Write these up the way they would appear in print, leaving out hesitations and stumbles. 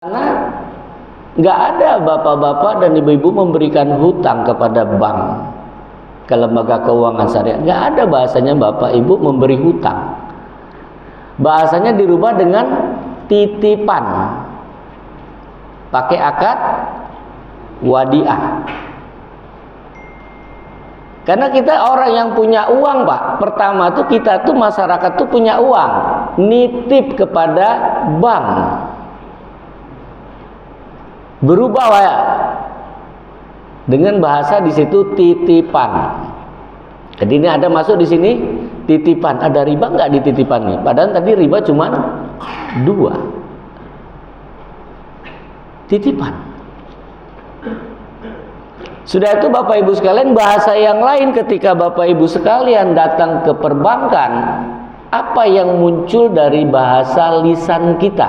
Karena nggak ada bapak-bapak dan ibu-ibu memberikan hutang kepada bank, ke lembaga keuangan syariah. Nggak ada bahasanya bapak ibu memberi hutang. Bahasanya dirubah dengan titipan, pakai akad wadiah. Karena kita orang yang punya uang, Pak. Pertama tuh kita tuh masyarakat tuh punya uang, nitip kepada bank. Berubah ya dengan bahasa di situ titipan. Jadi ini ada masuk di sini titipan. Ada riba nggak di titipan nih? Padahal tadi riba cuma 2. Titipan. Sudah itu Bapak Ibu sekalian, bahasa yang lain ketika Bapak Ibu sekalian datang ke perbankan, apa yang muncul dari bahasa lisan kita?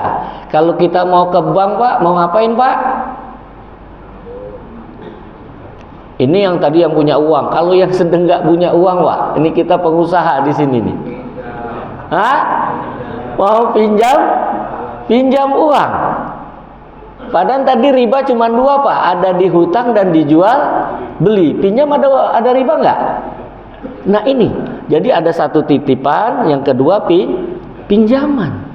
Kalau kita mau ke bank, Pak, mau ngapain, Pak? Ini yang tadi yang punya uang. Kalau yang sedang nggak punya uang, Pak, ini kita pengusaha di sini nih. Hah? Mau pinjam uang. Padahal tadi riba cuma 2, Pak. Ada di hutang dan dijual beli. Pinjam ada riba nggak? Nah ini. Jadi ada satu titipan, yang kedua pinjaman.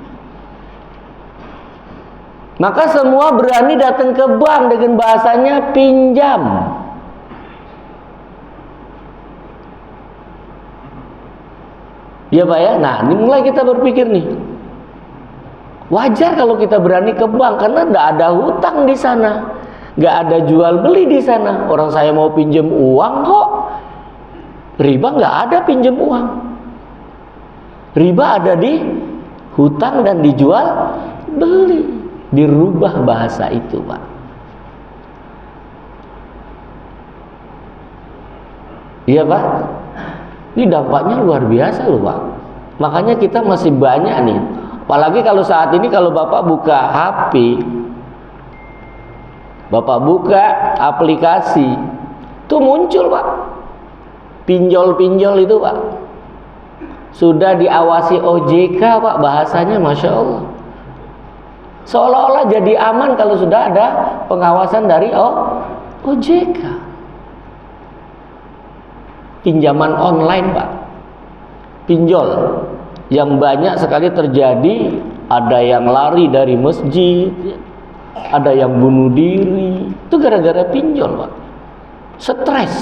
Maka semua berani datang ke bank dengan bahasanya pinjam. Ya Pak ya. Nah ini mulai kita berpikir nih. Wajar kalau kita berani ke bank karena tidak ada hutang di sana, nggak ada jual beli di sana. Orang saya mau pinjam uang kok, riba nggak ada pinjam uang. Riba ada di hutang dan dijual beli. Dirubah bahasa itu, Pak. Iya Pak. Ini dampaknya luar biasa loh Pak. Makanya kita masih banyak nih. Apalagi kalau saat ini kalau Bapak buka HP, Bapak buka aplikasi, itu muncul Pak, pinjol-pinjol itu Pak. Sudah diawasi OJK Pak, bahasanya Masya Allah. Seolah-olah jadi aman kalau sudah ada pengawasan dari OJK. Pinjaman online Pak, pinjol yang banyak sekali terjadi. Ada yang lari dari masjid, ada yang bunuh diri, itu gara-gara pinjol Pak. Stres.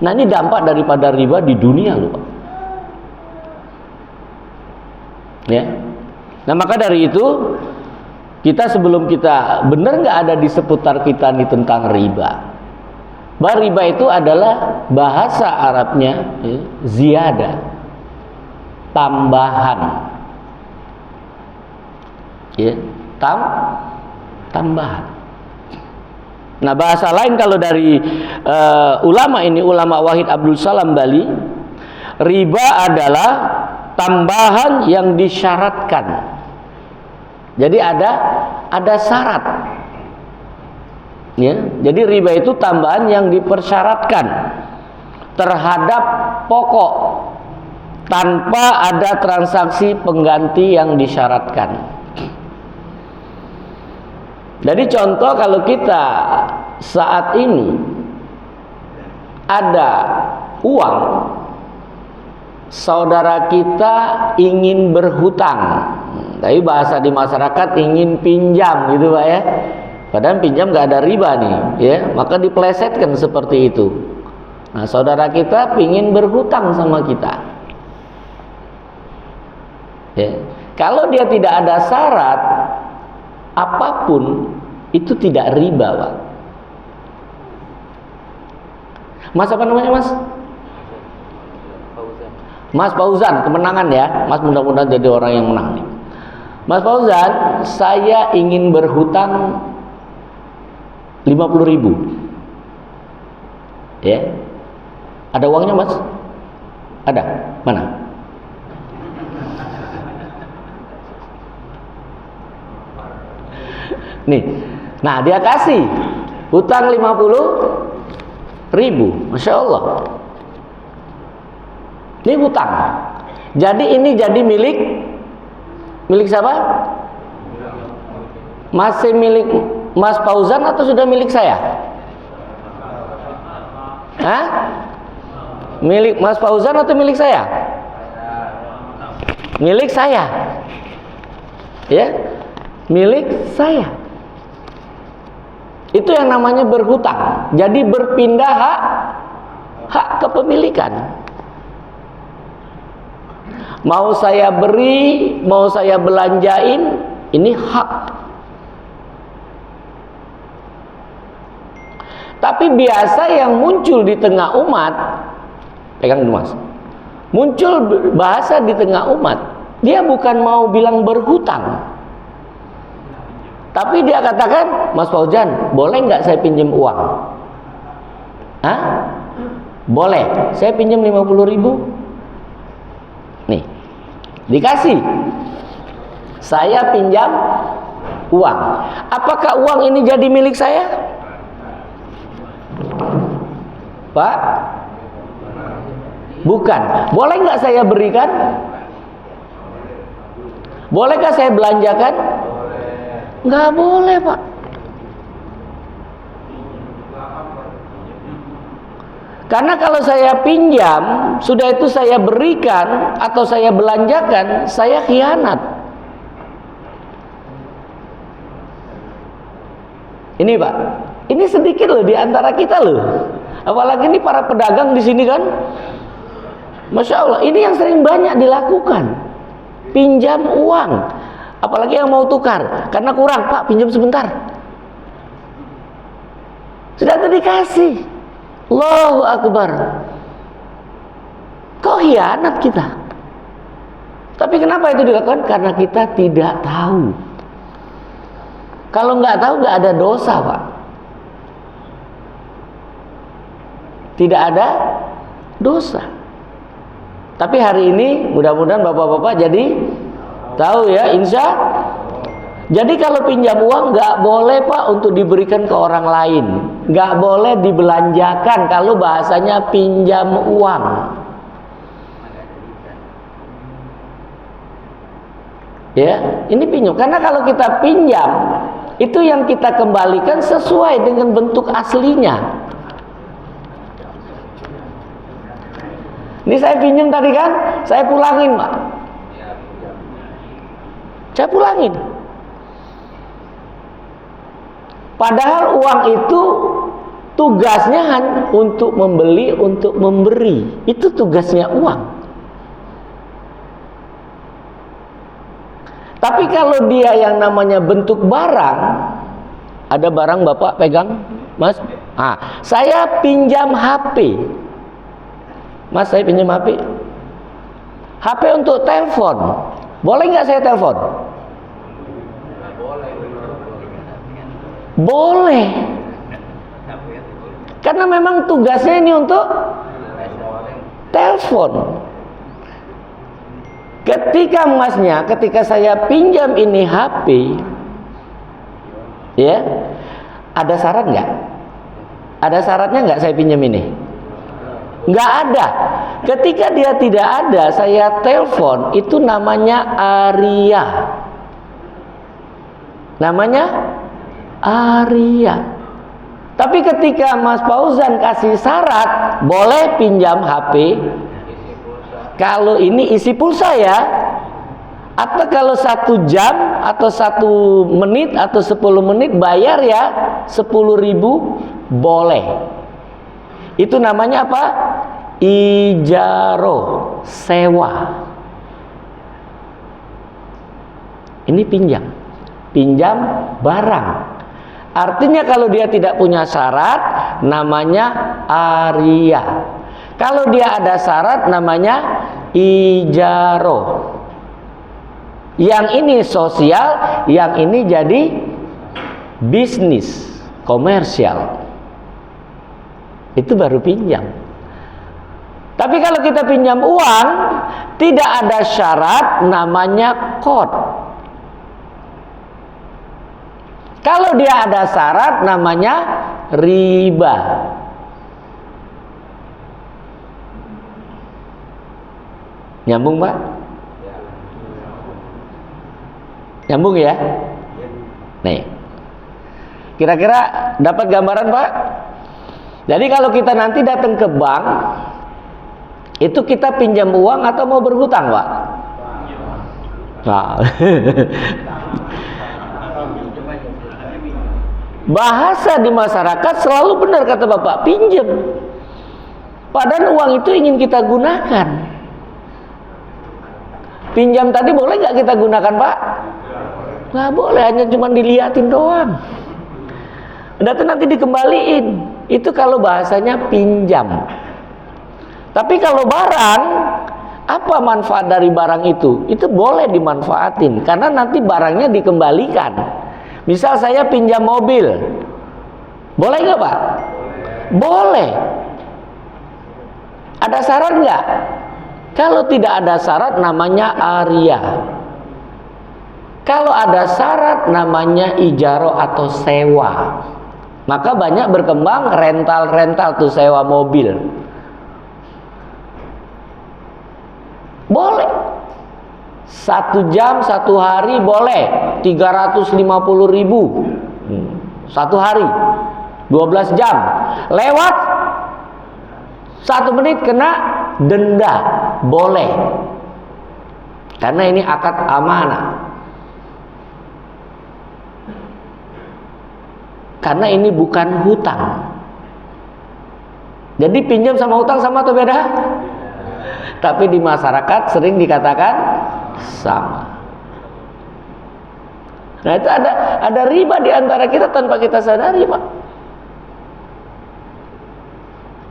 Nah ini dampak daripada riba di dunia loh Pak. Ya. Nah maka dari itu kita sebelum kita benar nggak ada di seputar kita nih tentang riba. Bahwa riba itu adalah bahasa Arabnya ziyadah, tambahan, ya, tambahan. Nah bahasa lain kalau dari ulama ini, ulama Wahid Abdul Salam Bali, riba adalah tambahan yang disyaratkan. Jadi ada syarat. Ya, jadi riba itu tambahan yang dipersyaratkan terhadap pokok tanpa ada transaksi pengganti yang disyaratkan. Jadi contoh kalau kita saat ini ada uang, saudara kita ingin berhutang, tapi bahasa di masyarakat ingin pinjam gitu Pak ya. Padahal pinjam nggak ada riba nih, ya, maka diplesetkan seperti itu. Nah, saudara kita ingin berhutang sama kita. Ya. Kalau dia tidak ada syarat apapun, itu tidak riba, Pak. Mas apa namanya, Mas? Mas Fauzan, kemenangan ya. Mas mudah-mudahan jadi orang yang menang nih. Mas Fauzan, saya ingin berhutang 50.000. Ya. Ada uangnya, Mas? Ada? Mana? Nih. Nah, dia kasih hutang 50.000. Masya Allah. Ini hutang. Jadi ini jadi milik siapa? Masih milik Mas Fauzan atau sudah milik saya? Hah? Milik Mas Fauzan atau milik saya? Milik saya. Ya, milik saya. Itu yang namanya berhutang. Jadi berpindah hak kepemilikan. Mau saya beri, mau saya belanjain, ini hak. Tapi biasa yang muncul di tengah umat, pegang dulu Mas, muncul bahasa di tengah umat, dia bukan mau bilang berhutang, tapi dia katakan, Mas Fauzan, boleh nggak saya pinjam uang? Hah? Boleh, saya pinjam 50.000. Nih, dikasih. Saya pinjam uang. Apakah uang ini jadi milik saya? Pak? Bukan. Boleh nggak saya berikan? Bolehkah saya belanjakan? Nggak boleh, Pak. Karena kalau saya pinjam, sudah itu saya berikan atau saya belanjakan, saya khianat. Ini Pak, ini sedikit loh di antara kita loh. Apalagi ini para pedagang di sini kan, Masya Allah, ini yang sering banyak dilakukan. Pinjam uang, apalagi yang mau tukar, karena kurang, Pak pinjam sebentar. Sudah dikasih. Allahu Akbar. Kok khianat kita? Tapi kenapa itu dilakukan? Karena kita tidak tahu. Kalau nggak tahu nggak ada dosa, Pak. Tidak ada dosa. Tapi hari ini mudah-mudahan bapak-bapak jadi tahu ya, insya. Jadi kalau pinjam uang nggak boleh Pak untuk diberikan ke orang lain, nggak boleh dibelanjakan kalau bahasanya pinjam uang. Ya, ini pinjam. Karena kalau kita pinjam, itu yang kita kembalikan sesuai dengan bentuk aslinya. Ini saya pinjam tadi kan, saya pulangin Pak. Saya pulangin. Padahal uang itu tugasnya hanya untuk membeli, untuk memberi. Itu tugasnya uang. Tapi kalau dia yang namanya bentuk barang, ada barang Bapak pegang, Mas. Saya pinjam HP. Mas, saya pinjam HP. HP untuk telepon. Boleh nggak saya telepon? Boleh. Karena memang tugasnya ini untuk telepon. Ketika Masnya, ketika saya pinjam ini HP, ya, ada syarat nggak? Ada syaratnya nggak saya pinjam ini? Nggak ada. Ketika dia tidak ada, saya telepon, itu namanya aria. Namanya aria. Tapi ketika Mas Fauzan kasih syarat, boleh pinjam HP kalau ini isi pulsa ya, atau kalau 1 jam atau 1 menit atau 10 menit bayar ya 10.000, boleh. Itu namanya apa? Ijaro, sewa. Ini pinjam. Pinjam barang. Artinya kalau dia tidak punya syarat, namanya aria. Kalau dia ada syarat, namanya ijaro. Yang ini sosial, yang ini jadi bisnis, komersial. Itu baru pinjam. Tapi kalau kita pinjam uang, tidak ada syarat, namanya kod. Kalau dia ada syarat, namanya riba. Nyambung Pak? Nyambung ya? Nih, kira-kira dapat gambaran Pak? Jadi kalau kita nanti datang ke bank, itu kita pinjam uang atau mau berhutang Pak? Nah. Bahasa di masyarakat selalu benar kata Bapak, pinjam. Padahal uang itu ingin kita gunakan. Pinjam tadi boleh nggak kita gunakan Pak? Nggak boleh, hanya cuma diliatin doang. Nanti dikembaliin. Itu kalau bahasanya pinjam. Tapi kalau barang, apa manfaat dari barang itu? Itu boleh dimanfaatin, karena nanti barangnya dikembalikan. Misal saya pinjam mobil, boleh nggak Pak? Boleh. Ada syarat nggak? Kalau tidak ada syarat namanya aria. Kalau ada syarat namanya ijaro atau sewa. Maka banyak berkembang rental tuh, sewa mobil. Boleh. 1 jam 1 hari boleh 350.000 1 hari 12 jam. Lewat 1 menit kena denda. Boleh. Karena ini akad amanah. Karena ini bukan hutang. Jadi pinjam sama hutang sama atau beda? Tapi di masyarakat sering dikatakan sama. Nah itu ada riba di antara kita tanpa kita sadari Pak.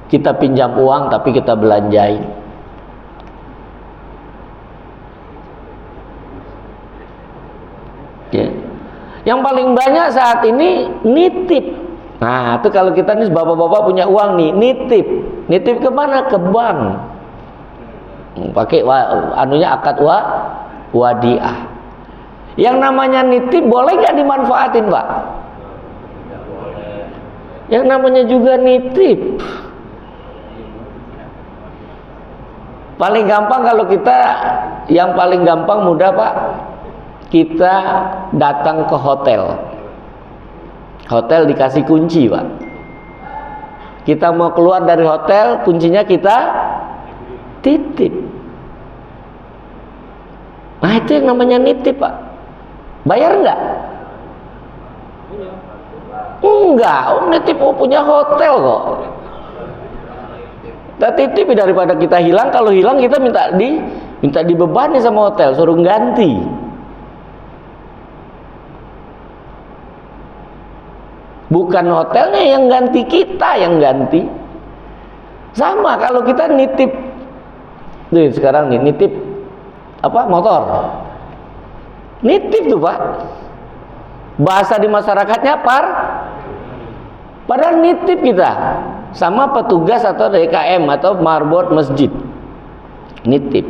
Kita pinjam uang tapi kita belanjain. Ya. Yang paling banyak saat ini nitip. Nah itu kalau kita nih bapak-bapak punya uang nih, nitip. Nitip kemana? Ke bank. Pakai anunya akad wadiah. Yang namanya nitip boleh nggak dimanfaatin Pak? Yang namanya juga nitip. Paling gampang kalau kita, yang paling gampang mudah Pak, kita datang ke hotel. Hotel dikasih kunci Pak. Kita mau keluar dari hotel, kuncinya kita titip. Nah itu yang namanya nitip Pak. Bayar enggak? Enggak, nitip punya hotel kok. Kita titip daripada kita hilang. Kalau hilang kita minta dibebani sama hotel, suruh ganti. Bukan hotelnya yang ganti, kita yang ganti. Sama kalau kita nitip. Nih sekarang nih nitip apa motor, nitip tuh Pak. Bahasa di masyarakatnya padahal nitip kita sama petugas atau DKM atau marbot masjid, nitip.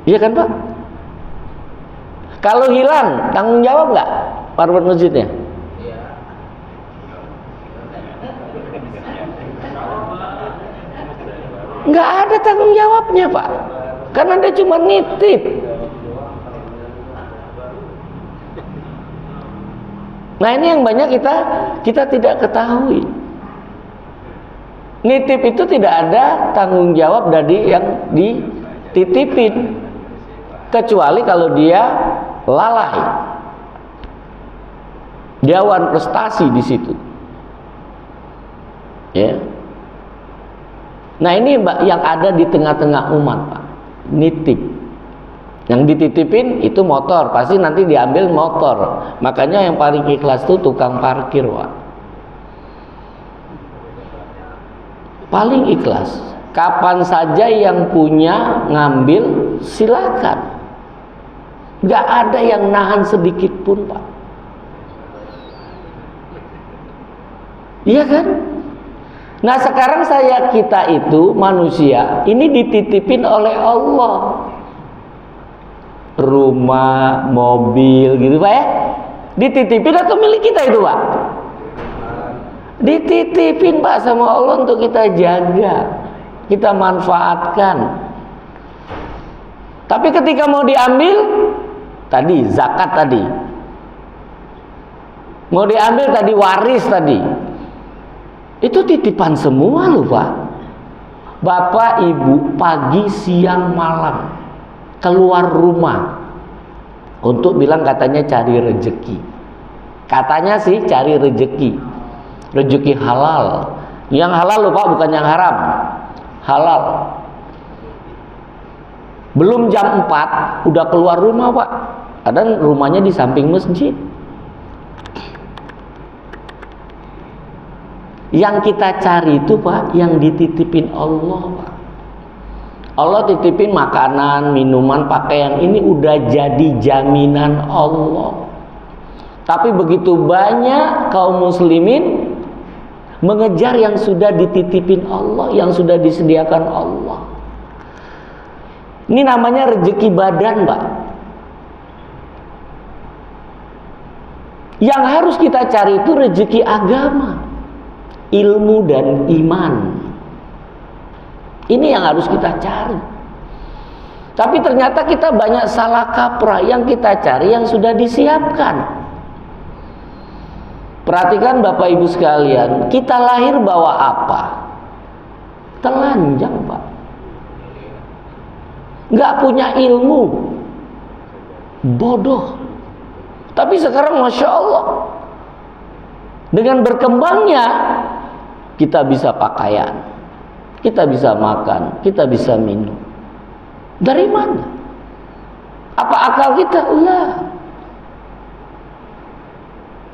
Iya kan Pak? Kalau hilang tanggung jawab nggak marbot masjidnya? Nggak ada tanggung jawabnya Pak, karena dia cuma nitip. Nah ini yang banyak kita tidak ketahui. Nitip itu tidak ada tanggung jawab dari yang dititipin, kecuali kalau dia lalai, dia wan prestasi di situ. Ya. Nah ini yang ada di tengah-tengah umat Pak, nitip. Yang dititipin itu motor, pasti nanti diambil motor. Makanya yang paling ikhlas itu tukang parkir Pak. Paling ikhlas. Kapan saja yang punya ngambil silakan. Gak ada yang nahan sedikit pun Pak. Iya kan? Nah sekarang kita itu manusia ini dititipin oleh Allah. Rumah, mobil gitu Pak ya. Dititipin atau milik kita itu Pak? Dititipin Pak sama Allah untuk kita jaga, kita manfaatkan. Tapi ketika mau diambil, tadi, zakat tadi, mau diambil tadi, waris tadi, itu titipan semua loh Pak. Bapak ibu pagi siang malam keluar rumah untuk bilang katanya cari rezeki. Katanya sih cari rezeki, rezeki halal. Yang halal loh Pak, bukan yang haram. Halal. Belum jam 4 udah keluar rumah Pak. Kadang rumahnya di samping masjid. Yang kita cari itu Pak, yang dititipin Allah Pak. Allah titipin makanan, minuman, pakaian, ini udah jadi jaminan Allah. Tapi begitu banyak kaum muslimin mengejar yang sudah dititipin Allah, yang sudah disediakan Allah. Ini namanya rezeki badan Pak. Yang harus kita cari itu rezeki agama, ilmu dan iman. Ini yang harus kita cari. Tapi ternyata kita banyak salah kaprah. Yang kita cari yang sudah disiapkan. Perhatikan Bapak Ibu sekalian, kita lahir bawa apa? Telanjang Pak. Nggak punya ilmu, bodoh. Tapi sekarang Masya Allah, dengan berkembangnya kita bisa pakaian, kita bisa makan, kita bisa minum. Dari mana? Apa akal kita? Enggak.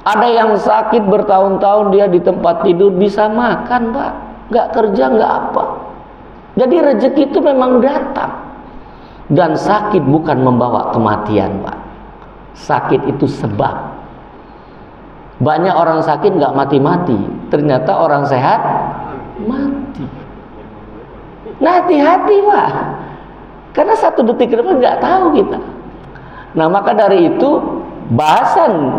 Ada yang sakit bertahun-tahun dia di tempat tidur bisa makan Pak, nggak kerja, nggak apa. Jadi rezeki itu memang datang. Dan sakit bukan membawa kematian Pak. Sakit itu sebab. Banyak orang sakit nggak mati-mati, ternyata orang sehat mati. Nah hati-hati Pak, karena 1 detik ke depan nggak tahu kita. Nah maka dari itu bahasan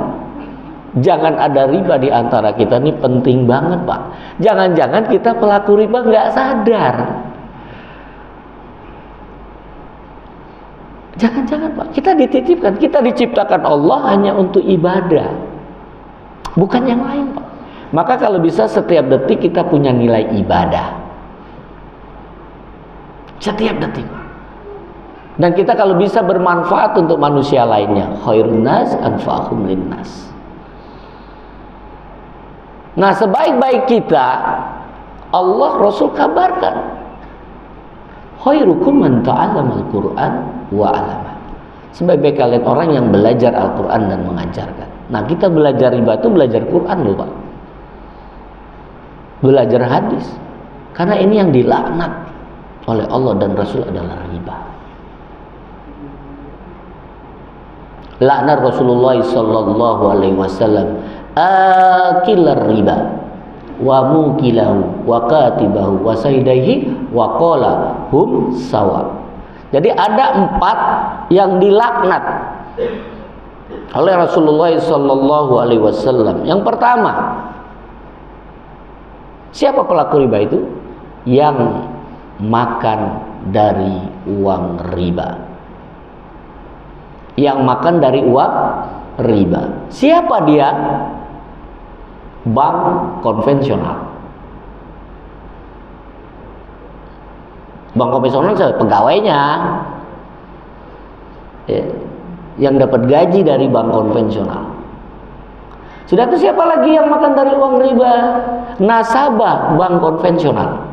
jangan ada riba di antara kita ini penting banget Pak. Jangan-jangan kita pelaku riba nggak sadar. Jangan-jangan Pak, kita dititipkan, kita diciptakan Allah hanya untuk ibadah, bukan yang lain Pak. Maka kalau bisa setiap detik kita punya nilai ibadah, setiap detik. Dan kita kalau bisa bermanfaat untuk manusia lainnya. Khairun nas anfa'uhum linnas. Nah sebaik-baik kita, Allah Rasul kabarkan, khairukum man ta'allama al-Qur'an wa 'allama. Sebaik-baik kalian orang yang belajar Al-Qur'an dan mengajarkan. Nah, kita belajar riba itu belajar Qur'an loh, Pak. Belajar hadis. Karena ini yang dilaknat oleh Allah dan Rasul adalah riba. Laknat Rasulullah sallallahu alaihi wasallam akilar riba wa mukilahu wa katibahu wa saidaihi wa qala hum sawa. Jadi ada 4 yang dilaknat oleh Rasulullah sallallahu alaihi wasallam. Yang pertama, siapa pelaku riba itu? Yang makan dari uang riba. Yang makan dari uang riba. Siapa dia? Bank konvensional. Bank konvensional pegawainya ya, yang dapat gaji dari bank konvensional. Sudah itu siapa lagi yang makan dari uang riba? Nasabah bank konvensional.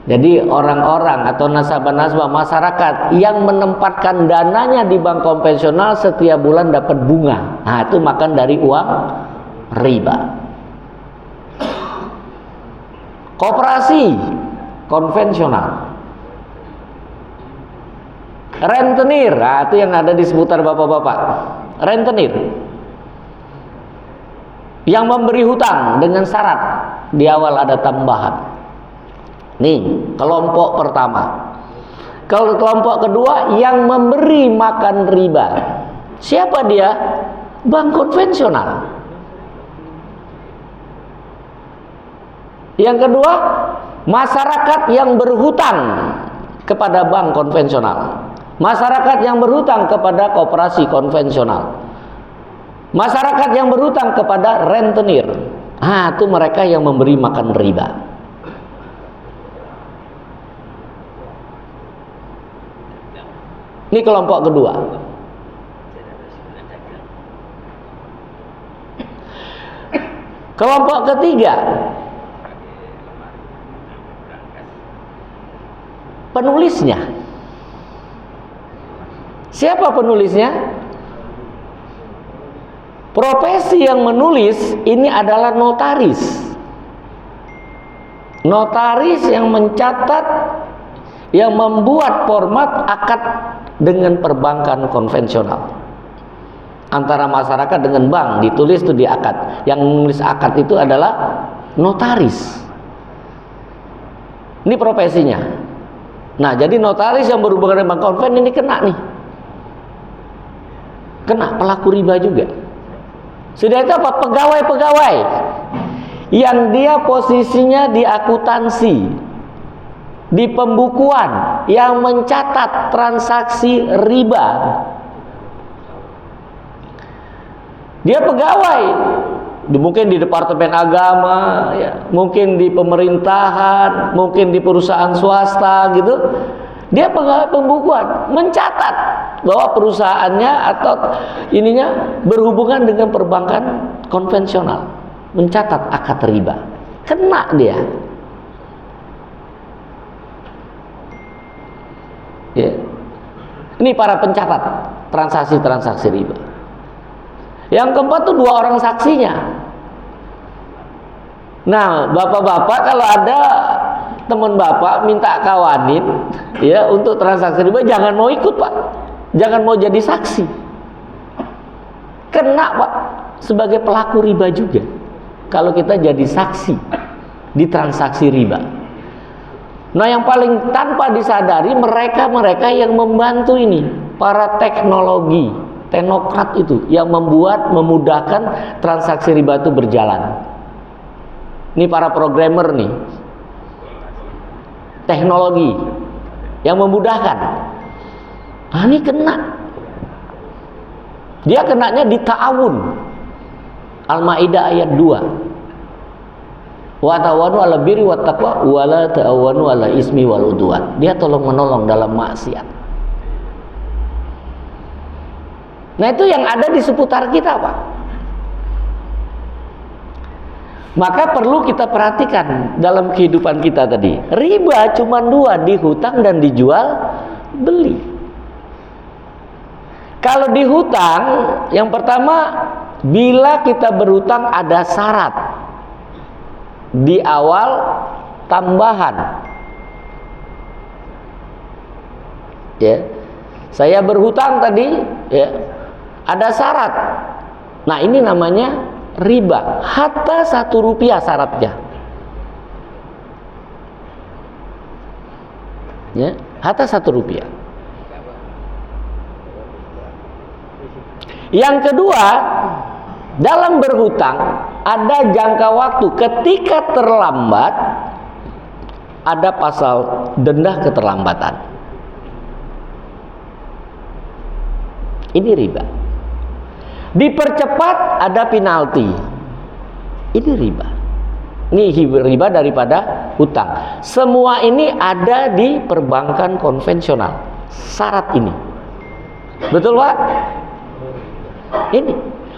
Jadi orang-orang atau nasabah-nasabah masyarakat yang menempatkan dananya di bank konvensional setiap bulan dapat bunga. Nah, itu makan dari uang riba. Koperasi konvensional. Rentenir, nah, itu yang ada di seputar bapak-bapak. Rentenir yang memberi hutang dengan syarat di awal ada tambahan. Nih, kelompok pertama. Kalau kelompok kedua yang memberi makan riba. Siapa dia? Bank konvensional. Yang kedua, masyarakat yang berhutang kepada bank konvensional. Masyarakat yang berhutang kepada koperasi konvensional, masyarakat yang berhutang kepada rentenir, itu mereka yang memberi makan riba. Ini kelompok kedua. Kelompok ketiga, penulisnya. Siapa penulisnya? Profesi yang menulis ini adalah notaris. Notaris yang mencatat, yang membuat format akad dengan perbankan konvensional. Antara masyarakat dengan bank, ditulis itu di akad. Yang menulis akad itu adalah notaris. Ini profesinya. Nah, jadi notaris yang berhubungan dengan bank konven ini kena nih. Kena pelaku riba juga. Sudah itu apa? Pegawai-pegawai yang dia posisinya di akuntansi, di pembukuan, yang mencatat transaksi riba. Dia pegawai, mungkin di Departemen Agama, ya, mungkin di pemerintahan, mungkin di perusahaan swasta gitu. Dia pegawai pembukuan, mencatat bahwa perusahaannya atau ininya berhubungan dengan perbankan konvensional, mencatat akad riba. Kena dia. Ya. Ini para pencatat transaksi-transaksi riba. Yang keempat tuh 2 orang saksinya. Nah, bapak-bapak kalau ada teman bapak minta kawanin ya untuk transaksi riba, jangan mau ikut, Pak. Jangan mau jadi saksi. Kena, Pak, sebagai pelaku riba juga kalau kita jadi saksi di transaksi riba. Nah, yang paling tanpa disadari mereka yang membantu ini, para teknologi, teknokrat itu yang memudahkan transaksi riba itu berjalan. Ini para programmer nih, teknologi yang memudahkan. Nah, ini kena. Dia kenanya di ta'awun. Al-Maidah ayat 2. Wa ta'awanu 'alal birri wat taqwa wa la ta'awanu 'alal ismi wal udwan. Dia tolong-menolong dalam maksiat. Nah, itu yang ada di seputar kita, Pak. Maka perlu kita perhatikan dalam kehidupan kita tadi. Riba cuma 2, dihutang dan dijual beli. Kalau dihutang, yang pertama, bila kita berhutang ada syarat di awal tambahan. Ya. Saya berhutang tadi, ya. Ada syarat. Nah, ini namanya riba. Hatta 1 rupiah syaratnya. Ya, hatta 1 rupiah. Yang kedua, dalam berhutang ada jangka waktu. Ketika terlambat, ada pasal denda keterlambatan. Ini riba. Dipercepat ada penalti. Ini riba. Ini riba daripada hutang. Semua ini ada di perbankan konvensional. Syarat ini. Betul, Pak? Ini.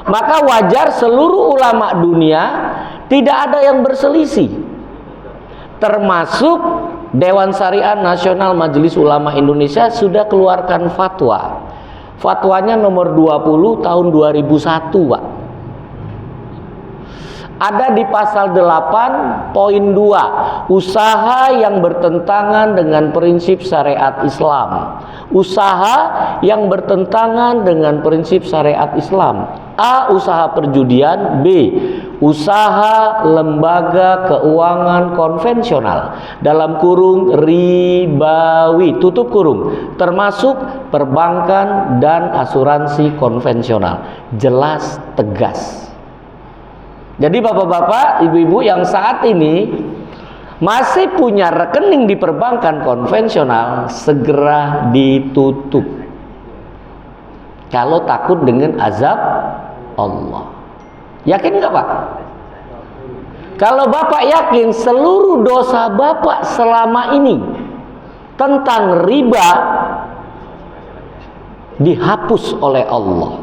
Maka wajar seluruh ulama dunia tidak ada yang berselisih. Termasuk Dewan Syariah Nasional Majelis Ulama Indonesia sudah keluarkan fatwa. Fatwanya nomor 20 tahun 2001, Pak. Ada di pasal 8 poin 2, usaha yang bertentangan dengan prinsip syariat Islam. Usaha yang bertentangan dengan prinsip syariat Islam. A. Usaha perjudian. B. Usaha lembaga keuangan konvensional, dalam kurung ribawi, tutup kurung, termasuk perbankan dan asuransi konvensional. Jelas, tegas. Jadi bapak-bapak, ibu-ibu yang saat ini masih punya rekening di perbankan konvensional, segera ditutup. Kalau takut dengan azab Allah. Yakin nggak Pak? Kalau Bapak yakin seluruh dosa Bapak selama ini tentang riba dihapus oleh Allah,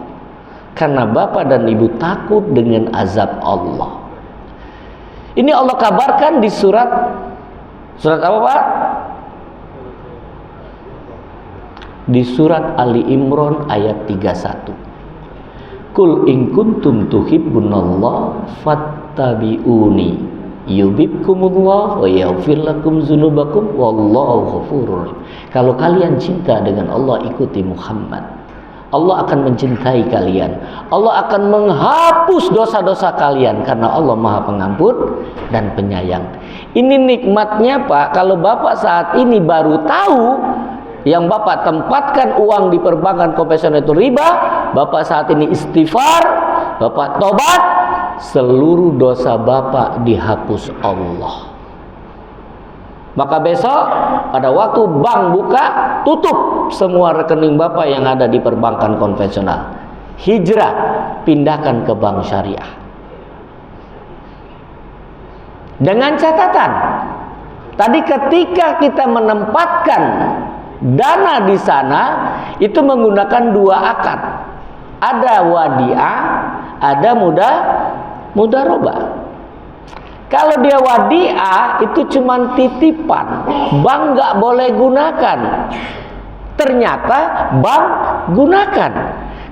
karena Bapak dan Ibu takut dengan azab Allah. Ini Allah kabarkan di surat apa Pak? Di surat Ali Imran ayat 31. Kul in kuntum tuhibbunallah fattabi'uni yubibkumullah wa yaghfir lakum dzunubakum wallahu ghafurur rahim. Kalau kalian cinta dengan Allah, ikuti Muhammad. Allah akan mencintai kalian. Allah akan menghapus dosa-dosa kalian, karena Allah Maha Pengampun dan Penyayang. Ini nikmatnya Pak. Kalau Bapak saat ini baru tahu yang Bapak tempatkan uang di perbankan konvensional itu riba, Bapak saat ini istighfar, Bapak tobat, seluruh dosa Bapak dihapus Allah. Maka besok pada waktu bank buka, tutup semua rekening Bapak yang ada di perbankan konvensional. Hijrah, pindahkan ke bank syariah. Dengan catatan, tadi ketika kita menempatkan dana di sana, itu menggunakan dua akad. Ada wadiah, ada mudarobah. Kalau dia wadiah itu cuma titipan, bank nggak boleh gunakan. Ternyata bank gunakan.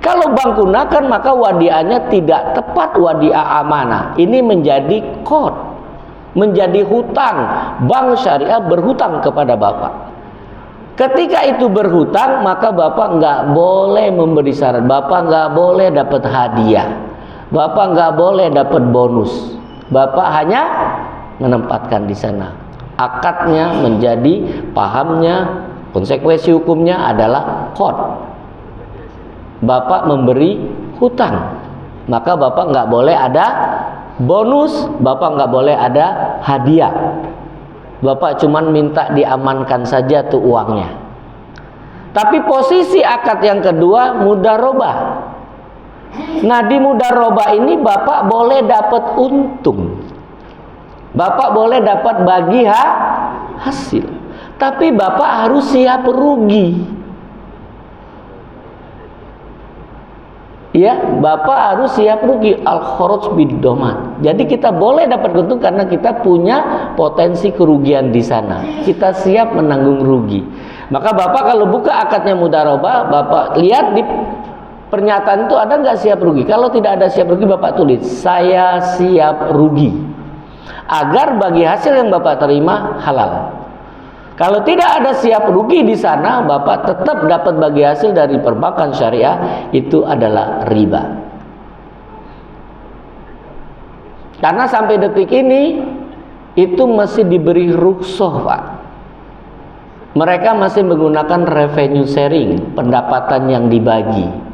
Kalau bank gunakan maka wadiahnya tidak tepat, wadiah amanah. Ini menjadi qard, menjadi hutang. Bank syariah berhutang kepada Bapak. Ketika itu berhutang, maka Bapak nggak boleh memberi syarat. Bapak nggak boleh dapat hadiah. Bapak nggak boleh dapat bonus. Bapak hanya menempatkan di sana. Akadnya menjadi, pahamnya, konsekuensi hukumnya adalah qard. Bapak memberi hutang, maka Bapak nggak boleh ada bonus, Bapak nggak boleh ada hadiah. Bapak cuman minta diamankan saja tuh uangnya. Tapi posisi akad yang kedua mudarobah. Nah, di mudarobah ini Bapak boleh dapat untung, Bapak boleh dapat bagi hasil, tapi Bapak harus siap rugi. Ya, Bapak harus siap rugi, al-kharaj bid-dhaman. Jadi kita boleh dapat untung karena kita punya potensi kerugian di sana. Kita siap menanggung rugi. Maka Bapak kalau buka akadnya mudarobah, Bapak lihat di pernyataan itu ada nggak siap rugi. Kalau tidak ada siap rugi, Bapak tulis saya siap rugi, agar bagi hasil yang Bapak terima halal. Kalau tidak ada siap rugi di sana, Bapak tetap dapat bagi hasil dari perbankan syariah, itu adalah riba. Karena sampai detik ini itu masih diberi rukhsah Pak. Mereka masih menggunakan revenue sharing, pendapatan yang dibagi.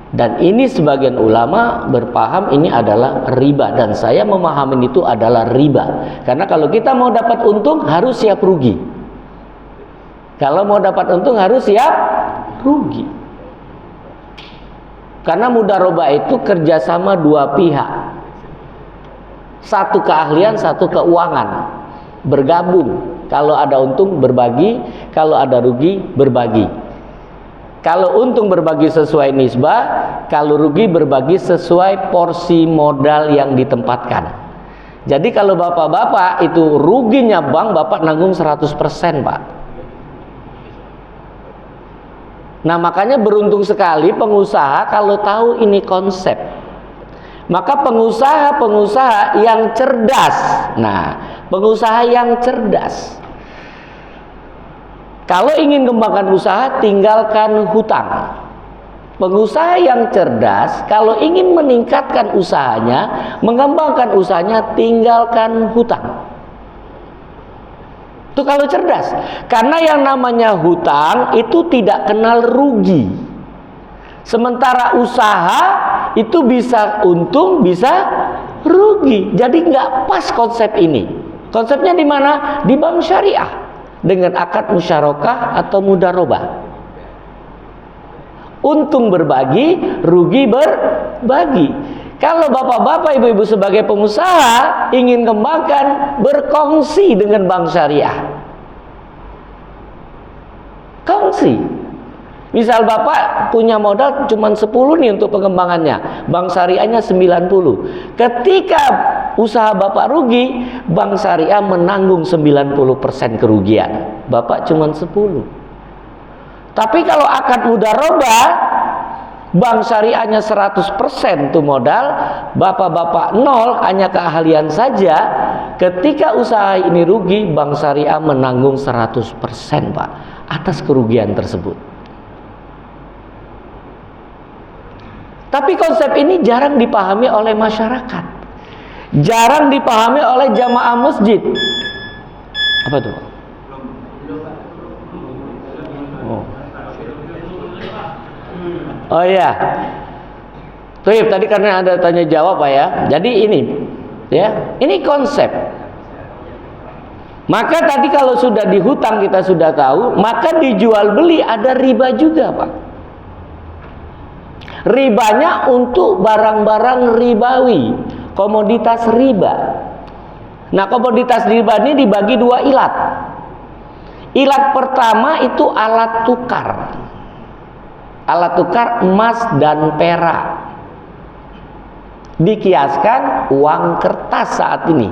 Dan ini sebagian ulama berpaham ini adalah riba, dan saya memahami itu adalah riba. Karena kalau kita mau dapat untung harus siap rugi. Kalau mau dapat untung harus siap rugi. Karena mudarobah itu kerjasama dua pihak. Satu keahlian, satu keuangan. Bergabung. Kalau ada untung berbagi, kalau ada rugi berbagi. Kalau untung berbagi sesuai nisbah, kalau rugi berbagi sesuai porsi modal yang ditempatkan. Jadi kalau bapak-bapak itu ruginya bank, Bapak nanggung 100% Pak. Nah makanya beruntung sekali pengusaha kalau tahu ini konsep. Maka pengusaha-pengusaha yang cerdas. Nah, pengusaha yang cerdas, kalau ingin kembangkan usaha, tinggalkan hutang. Pengusaha yang cerdas, kalau ingin meningkatkan usahanya, mengembangkan usahanya, tinggalkan hutang. Itu kalau cerdas. Karena yang namanya hutang itu tidak kenal rugi. Sementara usaha itu bisa untung, bisa rugi. Jadi nggak pas konsep ini. Konsepnya di mana? Di bank syariah dengan akad musyarakah atau mudharabah. Untung berbagi, rugi berbagi. Kalau bapak-bapak, ibu-ibu sebagai pengusaha ingin kembangkan, berkongsi dengan bank syariah. Kongsi. Misal bapak punya modal cuma 10 nih untuk pengembangannya, bank syariahnya 90. Ketika usaha bapak rugi, bank syariah menanggung 90% kerugian. Bapak cuma 10. Tapi kalau akad mudharabah, bank syariahnya 100% tuh modal, bapak-bapak 0, hanya keahlian saja. Ketika usaha ini rugi, bank syariah menanggung 100% Pak atas kerugian tersebut. Tapi konsep ini jarang dipahami oleh masyarakat, jarang dipahami oleh jamaah masjid. Apa tuh? Oh iya. Tadi karena ada tanya jawab Pak ya. Jadi ini ya, ini konsep. Maka tadi kalau sudah dihutang kita sudah tahu, maka dijual beli ada riba juga Pak. Ribanya untuk barang-barang ribawi, komoditas riba. Nah, komoditas riba ini dibagi 2 ilat. Ilat pertama itu alat tukar. Alat tukar emas dan perak. Dikiaskan uang kertas saat ini.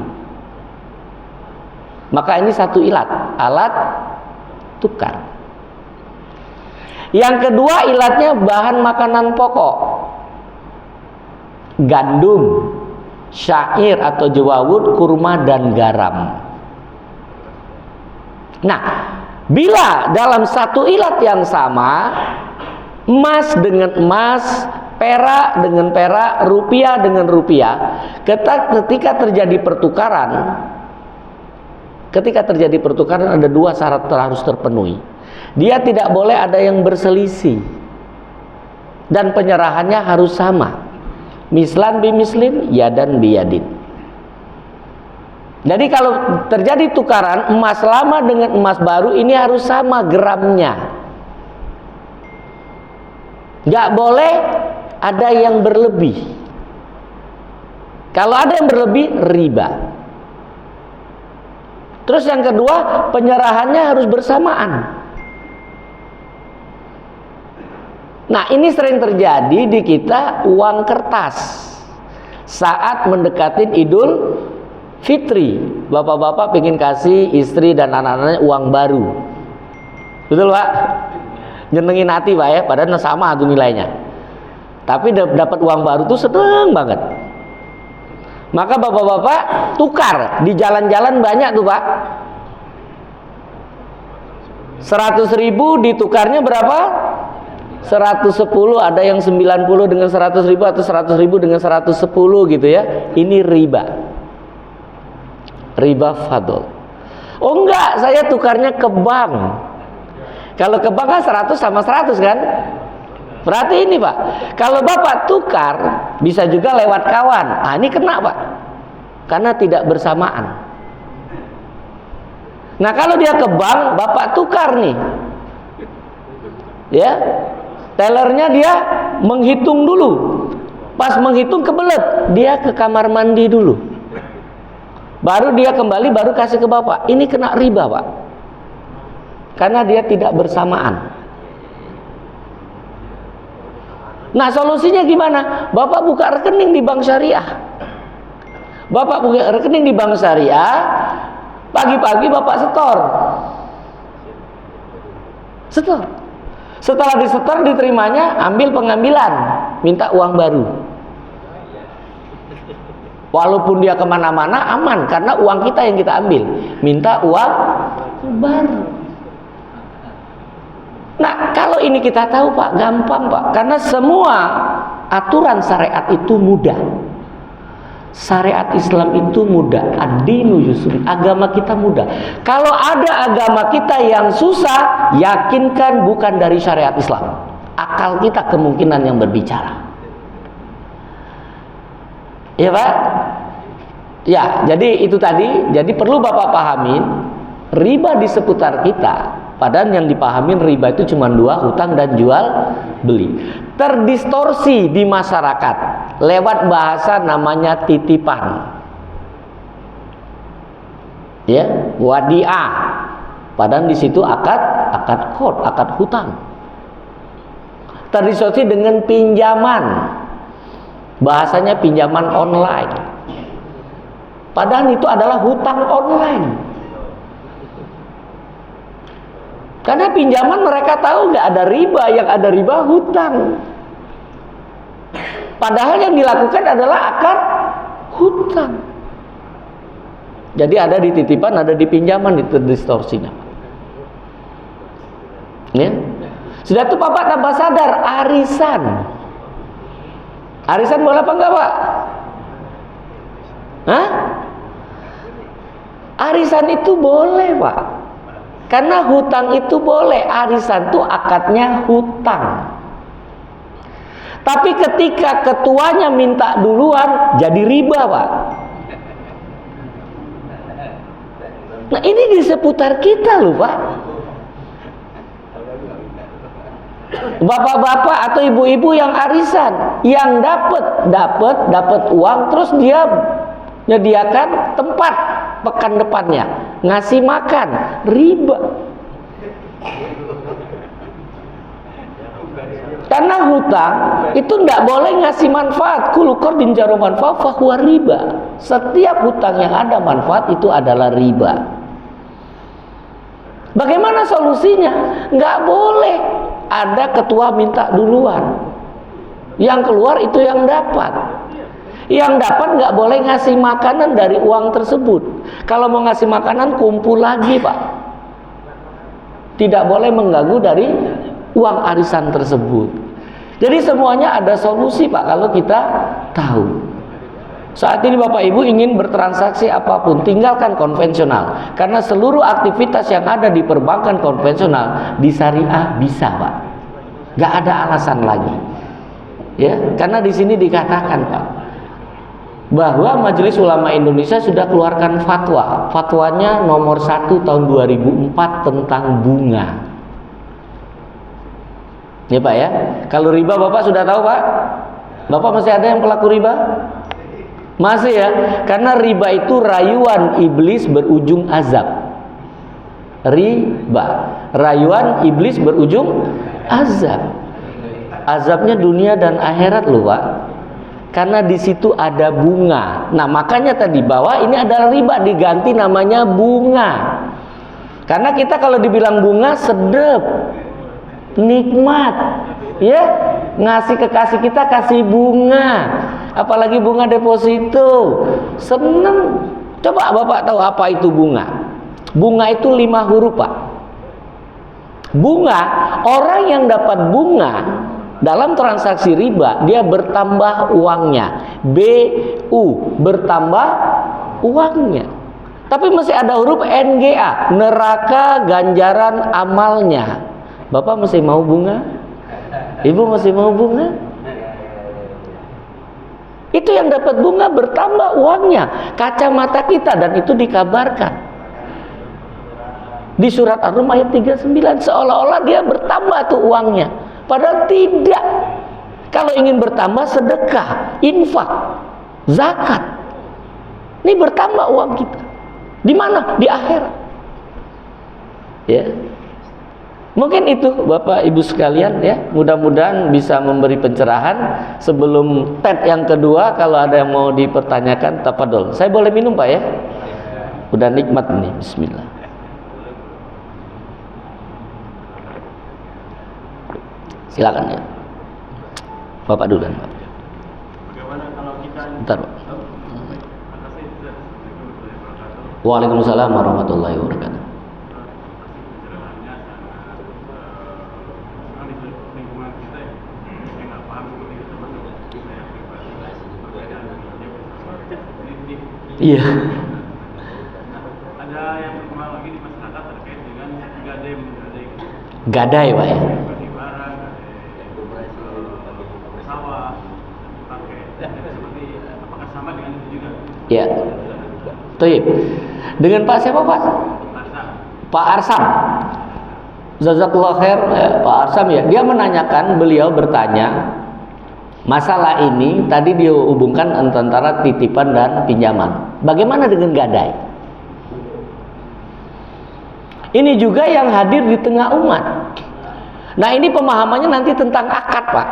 Maka ini satu ilat, alat tukar. Yang kedua ilatnya bahan makanan pokok. Gandum, syair atau jawawud, kurma dan garam. Nah, bila dalam satu ilat yang sama, emas dengan emas, perak dengan perak, rupiah dengan rupiah, ketika terjadi pertukaran ada 2 syarat harus terpenuhi. Dia tidak boleh ada yang berselisih, dan penyerahannya harus sama. Mislan bimislin, yadan biyadin. Jadi kalau terjadi tukaran emas lama dengan emas baru, ini harus sama gramnya. Gak boleh ada yang berlebih. Kalau ada yang berlebih, riba. Terus yang kedua, penyerahannya harus bersamaan. Nah, ini sering terjadi di kita uang kertas saat mendekati Idul Fitri. Bapak-bapak pengen kasih istri dan anak-anaknya uang baru. Betul Pak? Nyenengin hati Pak ya, padahal sama tuh nilainya. Tapi dapat uang baru tuh seneng banget. Maka bapak-bapak tukar di jalan-jalan banyak tuh Pak. 100.000 ditukarnya berapa? 110, ada yang 90 dengan 100.000 atau 100.000 dengan 110 gitu ya. Ini riba. Riba fadl. Oh enggak, saya tukarnya ke bank. Kalau ke bank kan 100 sama 100 kan? Berarti ini Pak, kalau Bapak tukar bisa juga lewat kawan. Ah ini kena Pak, karena tidak bersamaan. Nah kalau dia ke bank, Bapak tukar nih, ya, tellernya dia menghitung dulu. Pas menghitung kebelet, dia ke kamar mandi dulu. Baru dia kembali, baru kasih ke Bapak. Ini kena riba Pak, karena dia tidak bersamaan. Nah solusinya gimana? Bapak buka rekening di bank syariah. Bapak buka rekening di bank syariah, pagi-pagi Bapak setor. Setelah disetor, diterimanya, ambil pengambilan, minta uang baru. Walaupun dia kemana-mana aman, karena uang kita yang kita ambil. Minta uang baru. Nah kalau ini kita tahu Pak, gampang Pak, karena semua aturan syariat itu mudah. Syariat Islam itu mudah. Ad-dinu yusrun, agama kita mudah. Kalau ada agama kita yang susah, yakinkan bukan dari syariat Islam. Akal kita kemungkinan yang berbicara. Ya Pak. Ya, jadi itu tadi. Jadi perlu Bapak pahamin riba di seputar kita. Padahal yang dipahamin riba itu cuma dua, hutang dan jual beli. Terdistorsi di masyarakat lewat bahasa namanya titipan. Ya, wadiah. Padahal di situ akad qard, akad hutang. Terdistorsi dengan pinjaman. Bahasanya pinjaman online. Padahal itu adalah hutang online. Karena pinjaman mereka tahu nggak ada riba, yang ada riba hutang. Padahal yang dilakukan adalah akad hutang. Jadi ada di titipan, ada di pinjaman, itu distorsinya. Ya. Sudah tuh Bapak tambah sadar, arisan. Arisan boleh apa enggak, Pak? Hah? Arisan itu boleh, Pak. Karena hutang itu boleh, arisan itu akadnya hutang. Tapi ketika ketuanya minta duluan, jadi riba, Pak. Nah, ini di seputar kita loh, Pak. Bapak-bapak atau ibu-ibu yang arisan, yang dapat uang, terus dia menyediakan tempat pekan depannya, ngasih makan, riba. Karena hutang itu tidak boleh ngasih manfaat. Kullu qardin jaro manfaat fahuwa riba. Setiap hutang yang ada manfaat itu adalah riba. Bagaimana solusinya? Nggak boleh ada ketua minta duluan. Yang keluar itu yang dapat. Yang dapat nggak boleh ngasih makanan dari uang tersebut. Kalau mau ngasih makanan kumpul lagi, Pak. Tidak boleh mengganggu dari uang arisan tersebut. Jadi semuanya ada solusi, Pak, kalau kita tahu. Saat ini Bapak Ibu ingin bertransaksi apapun, tinggalkan konvensional. Karena seluruh aktivitas yang ada di perbankan konvensional di syariah bisa, Pak. Gak ada alasan lagi. Ya, karena di sini dikatakan, Pak, bahwa Majelis Ulama Indonesia sudah keluarkan fatwa. Fatwanya nomor 1 tahun 2004 tentang bunga. Ya, Pak ya. Kalau riba Bapak sudah tahu, Pak? Bapak masih ada yang pelaku riba? Masih ya, karena riba itu rayuan iblis berujung azab. Riba, rayuan iblis berujung azab. Azabnya dunia dan akhirat loh, Pak. Karena di situ ada bunga. Nah, makanya tadi bahwa ini adalah riba, diganti namanya bunga. Karena kita kalau dibilang bunga sedep, nikmat, ya, ngasih kekasih kita kasih bunga. Apalagi bunga deposito, seneng. Coba Bapak tahu apa itu bunga? Bunga itu 5 huruf, Pak. Bunga, orang yang dapat bunga dalam transaksi riba, dia bertambah uangnya. BU, bertambah uangnya. Tapi masih ada huruf NGA, neraka ganjaran amalnya. Bapak masih mau bunga? Ibu masih mau bunga? Itu yang dapat bunga bertambah uangnya, kacamata kita, dan itu dikabarkan di surat Ar-Rum ayat 39, seolah-olah dia bertambah tuh uangnya, padahal tidak. Kalau ingin bertambah sedekah, infak, zakat, ini bertambah uang kita. Di mana? Di akhirat. Ya. Mungkin itu Bapak Ibu sekalian ya, mudah-mudahan bisa memberi pencerahan. Sebelum TED yang kedua, kalau ada yang mau dipertanyakan, tafadhol. Saya boleh minum, Pak ya? Udah nikmat nih, bismillah. Silakan ya. Bapak dulu kan, Pak. Bagaimana kalau kita Bentar, Pak. Waalaikumsalam warahmatullahi wabarakatuh. Iya. Ada yang berkembang lagi di masyarakat terkait dengan gadai. Gadai, Pak ya. Gadai barang, gadai sawah, pakai seperti apakah sama dengan itu juga. Ya. Toib. Dengan Pak siapa Pak? Pak Arsam. Jazakallah khair, Pak Arsam ya. Dia menanyakan, beliau bertanya, masalah ini tadi dihubungkan antara titipan dan pinjaman. Bagaimana dengan gadai? Ini juga yang hadir di tengah umat. Nah, ini pemahamannya nanti tentang akad, Pak.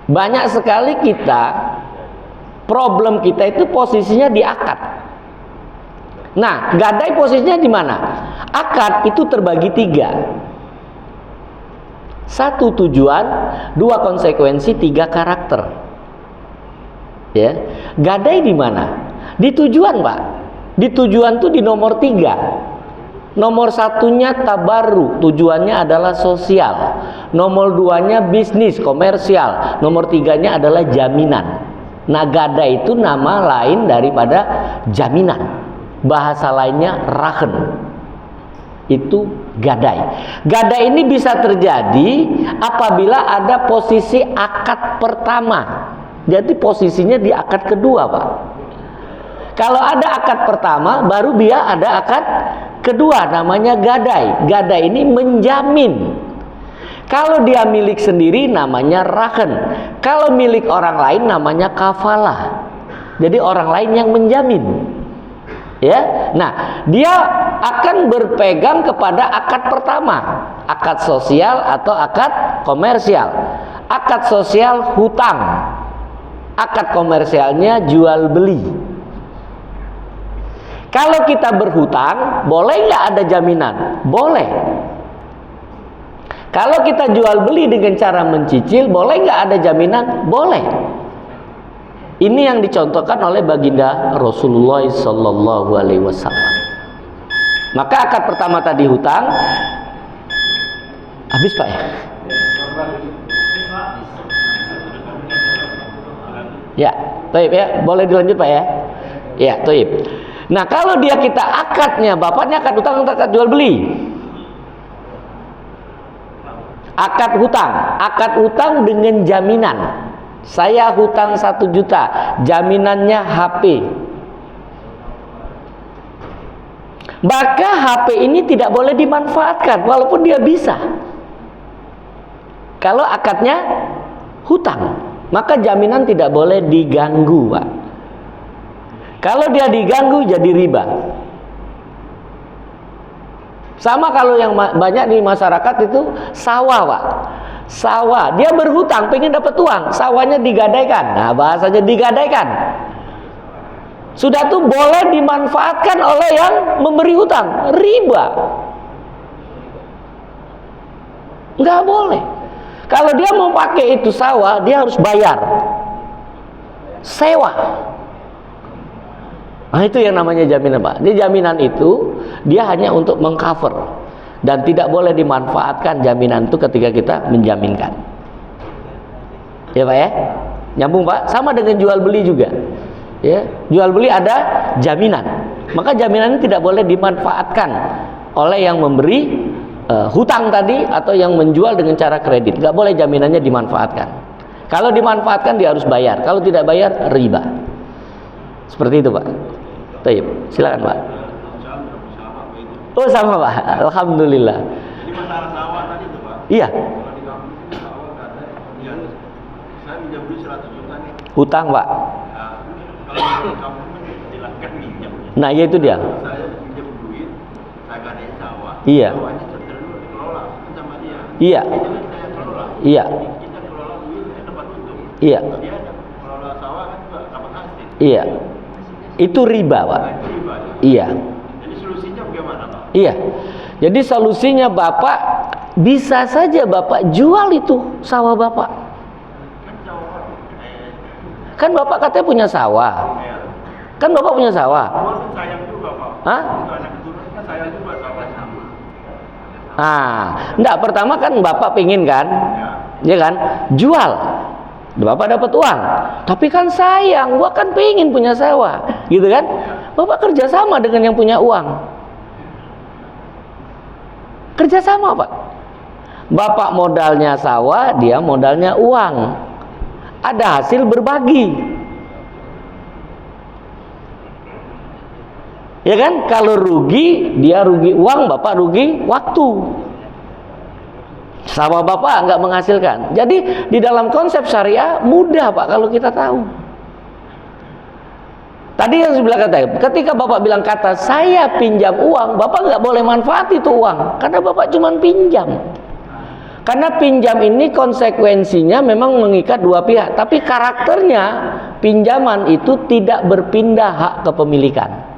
Banyak sekali problem kita itu posisinya di akad. Nah, gadai posisinya di mana? Akad itu terbagi 3. 1 tujuan, 2 konsekuensi, 3 karakter. Ya, gadai di mana? Di tujuan, Pak. Di tujuan tuh di nomor 3. Nomor 1-nya tabarru, tujuannya adalah sosial. Nomor 2-nya bisnis, komersial. Nomor 3-nya adalah jaminan. Nah, gadai itu nama lain daripada jaminan. Bahasa lainnya rahen. Itu gadai. Gadai ini bisa terjadi apabila ada posisi akad pertama. Jadi posisinya di akad kedua, Pak. Kalau ada akad pertama, baru dia ada akad kedua, namanya gadai. Gadai ini menjamin. Kalau dia milik sendiri namanya rahen. Kalau milik orang lain namanya kafalah. Jadi orang lain yang menjamin. Ya, nah dia akan berpegang kepada akad pertama, akad sosial atau akad komersial. Akad sosial hutang, akad komersialnya jual beli. Kalau kita berhutang, boleh nggak ada jaminan? Boleh. Kalau kita jual beli dengan cara mencicil, boleh nggak ada jaminan? Boleh. Ini yang dicontohkan oleh baginda Rasulullah Sallallahu Alaihi Wasallam. Maka akad pertama tadi hutang. Habis Pak ya? Ya, taib ya. Boleh dilanjut Pak ya? Ya, taib. Nah, kalau dia kita akadnya, bapaknya akad hutang atau akad jual beli? Akad hutang dengan jaminan. Saya hutang 1 juta, jaminannya HP. Maka HP ini tidak boleh dimanfaatkan walaupun dia bisa. Kalau akadnya hutang, maka jaminan tidak boleh diganggu, Pak. Kalau dia diganggu jadi riba. Sama kalau yang banyak di masyarakat itu sawah, Pak. Sawah, dia berhutang, pengen dapat uang, sawahnya digadaikan. Nah, bahasanya digadaikan. Sudah tuh boleh dimanfaatkan oleh yang memberi hutang, riba. Nggak boleh. Kalau dia mau pakai itu sawah, dia harus bayar sewa. Nah, itu yang namanya jaminan, Pak. Di jaminan itu dia hanya untuk mengcover. Dan tidak boleh dimanfaatkan jaminan itu ketika kita menjaminkan. Ya Pak ya? Nyambung Pak? Sama dengan jual beli juga. Ya, jual beli ada jaminan. Maka jaminan ini tidak boleh dimanfaatkan oleh yang memberi hutang tadi atau yang menjual dengan cara kredit. Nggak boleh jaminannya dimanfaatkan. Kalau dimanfaatkan dia harus bayar. Kalau tidak bayar riba. Seperti itu Pak. Baik, silakan Pak. Oh sama Pak, alhamdulillah. Jadi masalah sawah tadi itu Pak. Iya. Kalau di kampung itu sawah nggak ada. Ya, saya minjam duit 100 juta nih. Hutang Pak. Nah, kalau di kampung silahkan minjam. Nah ya itu dia. Saya minjam duit, saya gadain sawah. Iya. Sawahnya dikelola kan sama dia. Iya. Itu kan saya kelola. Iya. Kita kelola duit, kita dapat untung. Iya. Dia kelola sawah kan juga dapat hasil. Iya. Itu riba Pak. Nah, itu riba. Iya. Jadi solusinya bagaimana Pak? Iya. Jadi solusinya Bapak bisa saja Bapak jual itu sawah Bapak. Kan sawah. Kan Bapak katanya punya sawah. Kan Bapak punya sawah. Jual kan sayang juga Pak. Hah? Untuk anak keturunan kan sayang juga sawah sama. Enggak, pertama kan Bapak pingin kan? Ya kan? Jual. Bapak dapat uang. Tapi kan sayang, gua kan pingin punya sawah. Gitu kan? Bapak kerjasama dengan yang punya uang. Kerjasama Pak. Bapak modalnya sawah, dia modalnya uang. Ada hasil berbagi. Ya kan? Kalau rugi, dia rugi uang, Bapak rugi waktu. Sama Bapak nggak menghasilkan. Jadi di dalam konsep syariah mudah Pak kalau kita tahu. Tadi yang saya bilang ketika Bapak bilang kata saya pinjam uang, Bapak nggak boleh manfaat itu uang, karena Bapak cuma pinjam. Karena pinjam ini konsekuensinya memang mengikat dua pihak, tapi karakternya pinjaman itu tidak berpindah hak kepemilikan.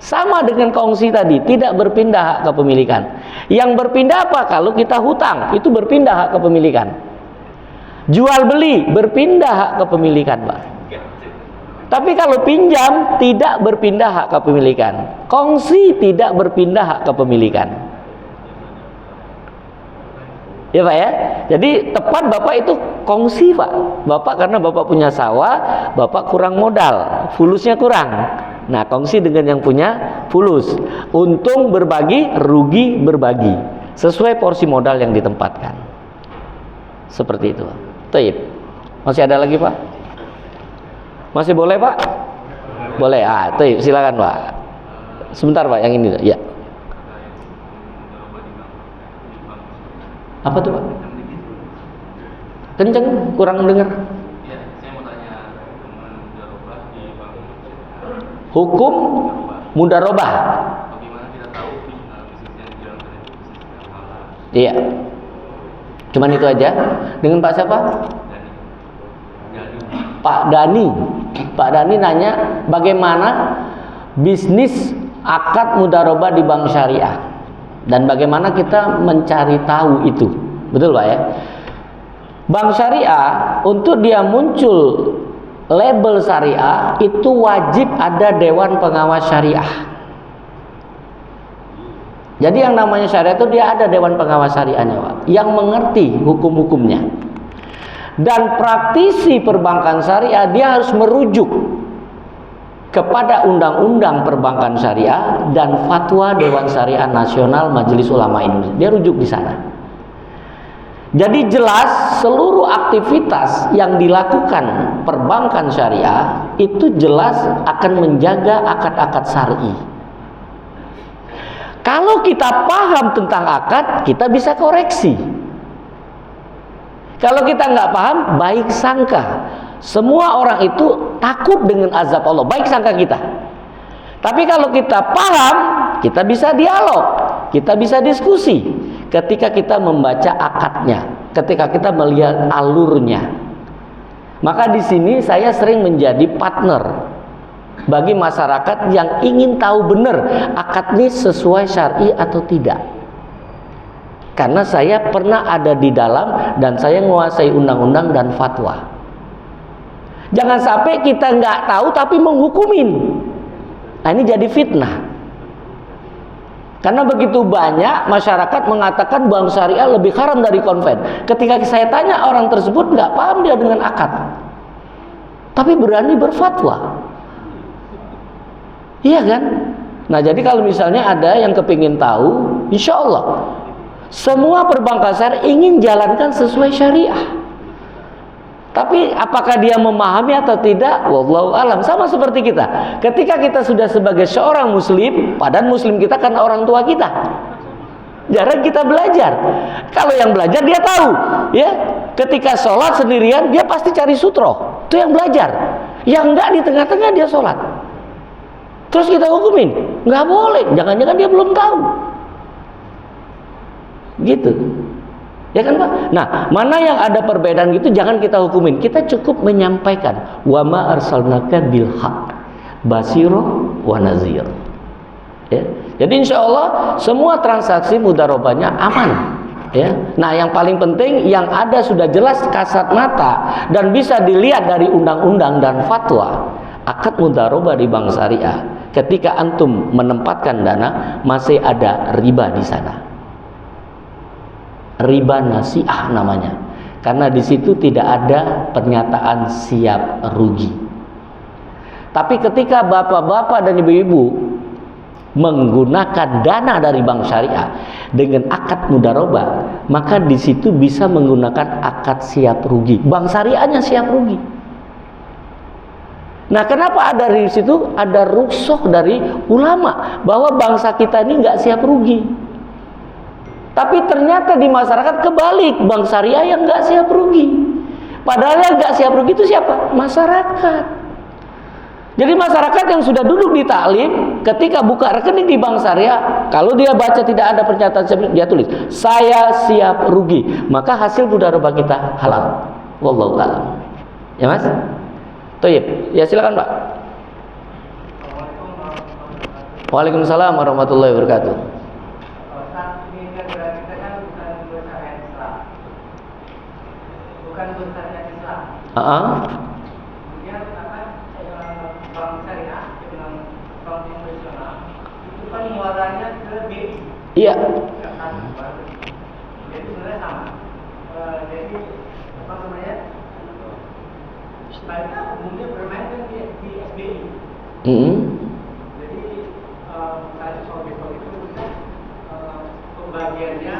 Sama dengan kongsi tadi, tidak berpindah hak kepemilikan. Yang berpindah apa? Kalau kita hutang, itu berpindah hak kepemilikan. Jual beli, berpindah hak kepemilikan, Pak. Tapi kalau pinjam, tidak berpindah hak kepemilikan. Kongsi tidak berpindah hak kepemilikan. Ya Pak ya. Jadi tepat Bapak itu kongsi Pak. Bapak karena Bapak punya sawah, Bapak kurang modal, fulusnya kurang. Nah kongsi dengan yang punya fulus. Untung berbagi, rugi berbagi. Sesuai porsi modal yang ditempatkan. Seperti itu. Taib. Masih ada lagi Pak? Masih boleh Pak? Boleh. Taib. Silakan Pak. Sebentar Pak, yang ini. Ya. Apa tuh Pak? Kenceng, kurang dengar. Ya, saya mau tanya mudarobah di bank. Hukum mudarobah. Bagaimana kita tahu bisnis yang dijalankan itu bisnis yang halal? Iya. Cuman itu aja. Dengan Pak siapa? Dani. Pak Dani. Pak Dani nanya bagaimana bisnis akad mudarobah di bank syariah. Dan bagaimana kita mencari tahu itu. Betul Pak ya? Bank syariah untuk dia muncul label syariah itu wajib ada dewan pengawas syariah. Jadi yang namanya syariah itu dia ada dewan pengawas syariahnya Pak, yang mengerti hukum-hukumnya. Dan praktisi perbankan syariah dia harus merujuk kepada undang-undang perbankan syariah dan fatwa Dewan Syariah Nasional Majelis Ulama Indonesia. Dia rujuk di sana. Jadi jelas seluruh aktivitas yang dilakukan perbankan syariah itu jelas akan menjaga akad-akad syar'i. Kalau kita paham tentang akad, kita bisa koreksi. Kalau kita nggak paham, baik sangka. Semua orang itu takut dengan azab Allah, baik sangka kita. Tapi kalau kita paham, kita bisa dialog, kita bisa diskusi. Ketika kita membaca akadnya, ketika kita melihat alurnya. Maka di sini saya sering menjadi partner bagi masyarakat yang ingin tahu benar akad ini sesuai syar'i atau tidak. Karena saya pernah ada di dalam dan saya menguasai undang-undang dan fatwa. Jangan sampai kita nggak tahu tapi menghukumin. Nah ini jadi fitnah. Karena begitu banyak masyarakat mengatakan bank syariah lebih haram dari konven. Ketika saya tanya orang tersebut nggak paham dia dengan akad, tapi berani berfatwa. Iya kan? Nah jadi kalau misalnya ada yang kepingin tahu, insya Allah semua perbankan syariah ingin jalankan sesuai syariah. Tapi apakah dia memahami atau tidak? Wallahu alam. Sama seperti kita. Ketika kita sudah sebagai seorang muslim, padahal muslim kita karena orang tua kita. Jarang kita belajar. Kalau yang belajar dia tahu, ya. Ketika sholat sendirian dia pasti cari sutro. Itu yang belajar. Yang enggak di tengah-tengah dia sholat. Terus kita hukumin, nggak boleh. Jangan-jangan dia belum tahu. Gitu. Ya kan Pak? Nah, mana yang ada perbedaan gitu jangan kita hukumin. Kita cukup menyampaikan wa ma arsalnaka bil haq basiro wa nazir. Ya. Jadi insya Allah semua transaksi mudarobahnya aman. Ya. Nah, yang paling penting yang ada sudah jelas kasat mata dan bisa dilihat dari undang-undang dan fatwa. Akad mudarobah di bank syariah, ketika antum menempatkan dana masih ada riba di sana. Riba nasiah namanya, karena di situ tidak ada pernyataan siap rugi. Tapi ketika bapak-bapak dan ibu-ibu menggunakan dana dari bank syariah dengan akad mudarobah, maka di situ bisa menggunakan akad siap rugi. Bank syariahnya siap rugi. Nah, kenapa ada di situ ada rukshoh dari ulama bahwa bangsa kita ini nggak siap rugi. Tapi ternyata di masyarakat kebalik, bank syariah yang nggak siap rugi. Padahal yang nggak siap rugi itu siapa? Masyarakat. Jadi masyarakat yang sudah duduk di taklim, ketika buka rekening di bank syariah, kalau dia baca tidak ada pernyataan siap, dia tulis, saya siap rugi, maka hasil mudharabah kita halal. Wallahu a'lam. Ya Mas? Toyib. Ya silakan Pak. Waalaikumsalam warahmatullahi wabarakatuh. Bukan besarnya Islam. Heeh. Kemudian bank syariah dengan bank konvensional itu kan muaranya ke BI. Iya. Jadi sebenarnya sama. Jadi apa namanya? Sebaiknya umumnya bermain kan di SBI. Jadi misalnya soal besok itu kita pembagiannya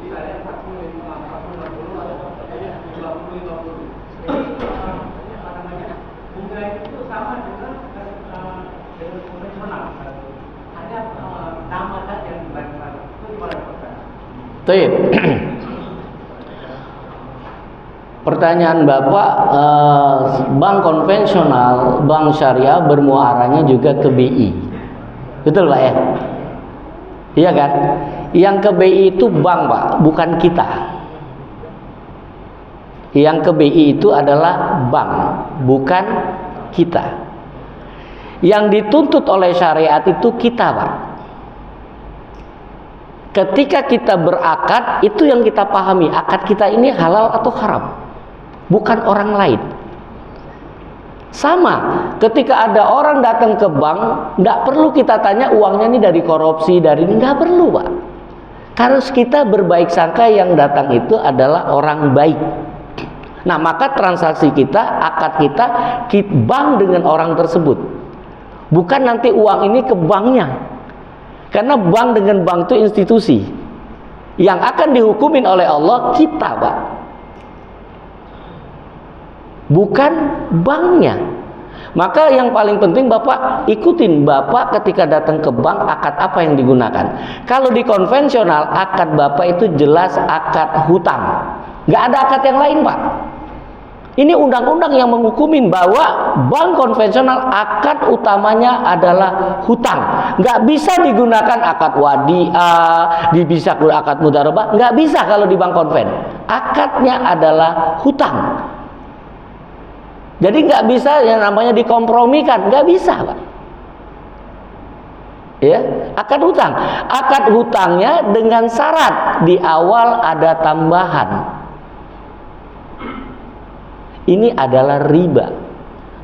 misalnya 40-50 atau 20-50. Jadi apa namanya, bunga itu sama dengan konvensional. Hanya nama saja yang dibandingkan. Itu gimana Pak? Baik. Pertanyaan Bapak, bank konvensional, bank syariah bermuaranya juga ke BI. Betul Pak ya? Iya kan? Yang ke BI itu bank Pak, bukan kita. Yang ke BI itu adalah bank, bukan kita. Yang dituntut oleh syariat itu kita Pak. Ketika kita berakad, itu yang kita pahami, akad kita ini halal atau haram, bukan orang lain. Sama, ketika ada orang datang ke bank, tidak perlu kita tanya uangnya ini dari korupsi, dari ini, nggak perlu Pak. Harus kita berbaik sangka yang datang itu adalah orang baik. Nah, maka transaksi kita, akad kita bank dengan orang tersebut. Bukan nanti uang ini ke banknya. Karena bank dengan bank itu institusi. Yang akan dihukumin oleh Allah kita, Pak. Bukan banknya. Maka yang paling penting Bapak ikutin Bapak ketika datang ke bank, akad apa yang digunakan. Kalau di konvensional, akad Bapak itu jelas akad hutang. Nggak ada akad yang lain Pak. Ini undang-undang yang menghukumin bahwa bank konvensional akad utamanya adalah hutang. Nggak bisa digunakan akad wadiah, bisa akad mudharabah, nggak bisa kalau di bank konven. Akadnya adalah hutang. Jadi nggak bisa yang namanya dikompromikan, nggak bisa Pak. Ya, akad hutang. Akad hutangnya dengan syarat di awal ada tambahan. Ini adalah riba.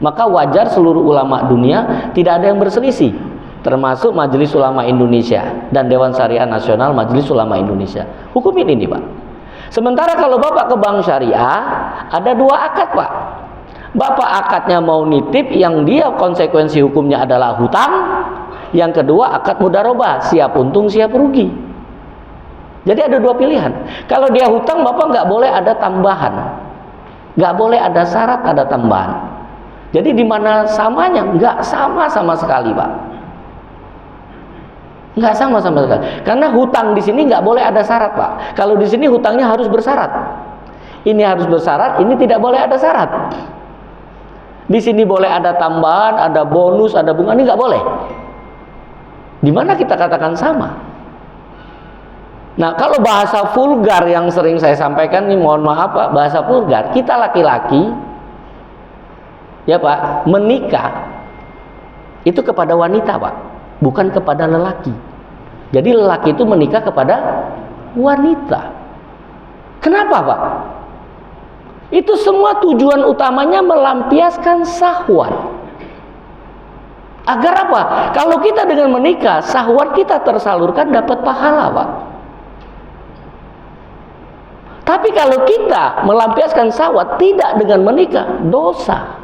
Maka wajar seluruh ulama dunia tidak ada yang berselisih, termasuk Majelis Ulama Indonesia dan Dewan Syariah Nasional Majelis Ulama Indonesia. Hukumin ini Pak. Sementara kalau Bapak ke bank syariah, ada dua akad Pak. Bapak akadnya mau nitip, yang dia konsekuensi hukumnya adalah hutang. Yang kedua akad mudharabah, siap untung siap rugi. Jadi ada dua pilihan. Kalau dia hutang, Bapak nggak boleh ada tambahan. Nggak boleh ada syarat, ada tambahan. Jadi di mana samanya? Nggak sama sekali, Pak. Nggak sama sekali. Karena hutang di sini nggak boleh ada syarat, Pak. Kalau di sini hutangnya harus bersyarat. Ini harus bersyarat, ini tidak boleh ada syarat. Di sini boleh ada tambahan, ada bonus, ada bunga, ini nggak boleh. Di mana kita katakan sama? Nah, kalau bahasa vulgar yang sering saya sampaikan ini, mohon maaf Pak, bahasa vulgar, kita laki-laki ya Pak, menikah itu kepada wanita Pak, bukan kepada lelaki. Jadi lelaki itu menikah kepada wanita. Kenapa Pak? Itu semua tujuan utamanya melampiaskan syahwat. Agar apa? Kalau kita dengan menikah, syahwat kita tersalurkan, dapat pahala Pak. Tapi kalau kita melampiaskan syahwat tidak dengan menikah, dosa.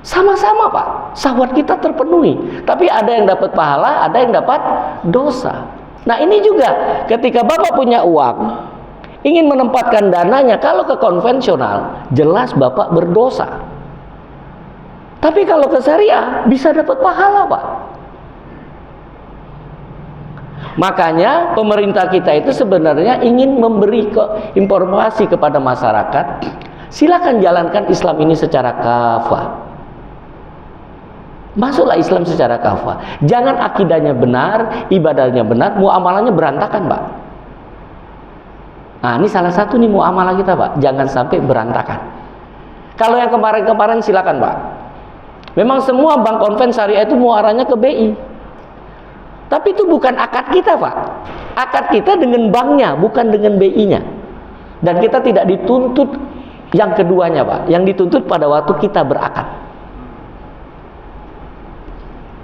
Sama-sama Pak, syahwat kita terpenuhi, tapi ada yang dapat pahala, ada yang dapat dosa. Nah ini juga ketika Bapak punya uang, ingin menempatkan dananya, kalau ke konvensional, jelas Bapak berdosa. Tapi kalau ke syariah bisa dapat pahala, Pak. Makanya pemerintah kita itu sebenarnya ingin memberi informasi kepada masyarakat, silakan jalankan Islam ini secara kafah. Masuklah Islam secara kafah. Jangan akidahnya benar, ibadahnya benar, muamalahnya berantakan, Pak. Nah, ini salah satu nih muamalah kita, Pak. Jangan sampai berantakan. Kalau yang kemarin-kemarin silakan, Pak. Memang semua bank konven syariah itu muaranya ke BI. Tapi itu bukan akad kita, Pak. Akad kita dengan banknya, bukan dengan BI-nya. Dan kita tidak dituntut yang keduanya, Pak. Yang dituntut pada waktu kita berakad.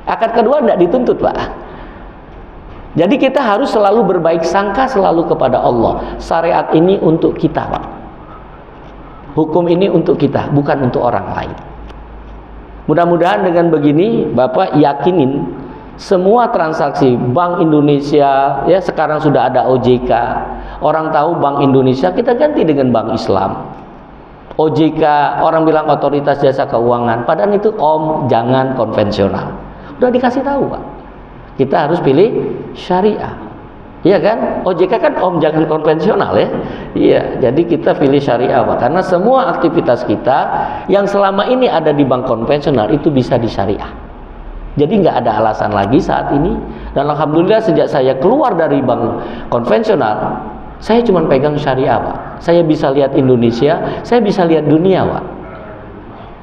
Akad kedua tidak dituntut, Pak. Jadi kita harus selalu berbaik sangka selalu kepada Allah. Syariat ini untuk kita, Pak. Hukum ini untuk kita, bukan untuk orang lain. Mudah-mudahan dengan begini Bapak yakinin semua transaksi Bank Indonesia, ya sekarang sudah ada OJK. Orang tahu Bank Indonesia, kita ganti dengan Bank Islam. OJK, orang bilang Otoritas Jasa Keuangan, padahal itu jangan konvensional. Udah dikasih tahu, Pak. Kita harus pilih syariah. Iya kan? OJK kan jangan konvensional ya. Iya, jadi kita pilih syariah, Pak. Karena semua aktivitas kita yang selama ini ada di bank konvensional itu bisa di syariah. Jadi nggak ada alasan lagi saat ini. Dan alhamdulillah sejak saya keluar dari bank konvensional, saya cuma pegang syariah, Pak. Saya bisa lihat Indonesia, saya bisa lihat dunia, Pak.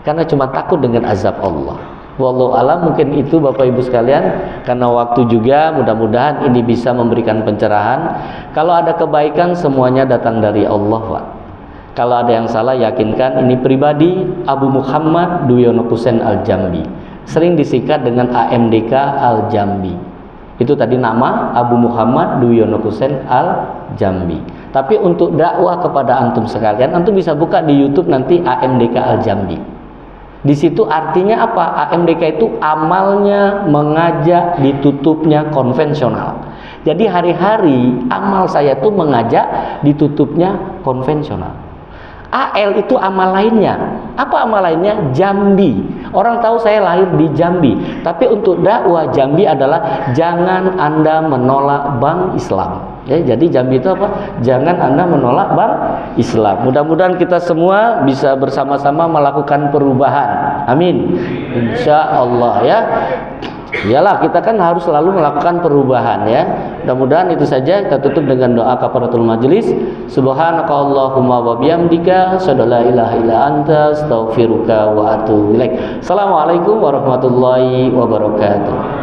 Karena cuma takut dengan azab Allah. Wallahu alam, mungkin itu Bapak Ibu sekalian. Karena waktu juga, mudah-mudahan ini bisa memberikan pencerahan. Kalau ada kebaikan semuanya datang dari Allah, Pak. Kalau ada yang salah yakinkan ini pribadi Abu Muhammad Duyono Kusen Al-Jambi. Sering disingkat dengan AMDK Al-Jambi. Itu tadi nama Abu Muhammad Duyono Kusen Al-Jambi. Tapi untuk dakwah kepada antum sekalian, antum bisa buka di YouTube nanti AMDK Al-Jambi. Di situ artinya apa? AMDK itu amalnya mengajak ditutupnya konvensional. Jadi hari-hari amal saya tuh mengajak ditutupnya konvensional. AL itu amal lainnya. Apa amal lainnya? Jambi. Orang tahu saya lahir di Jambi. Tapi untuk dakwah Jambi adalah jangan Anda menolak bank Islam. Ya, jadi Jambi itu apa? Jangan Anda menolak bank Islam. Mudah-mudahan kita semua bisa bersama-sama melakukan perubahan. Amin. Insya Allah ya. Iyalah, kita kan harus selalu melakukan perubahan ya. Mudah-mudahan itu saja. Kita tutup dengan doa kafaratul majelis. Subhanakallahumma wa bihamdika asyhadu an la ilaha illa anta astaghfiruka wa atubu ilaik. Assalamualaikum warahmatullahi wabarakatuh.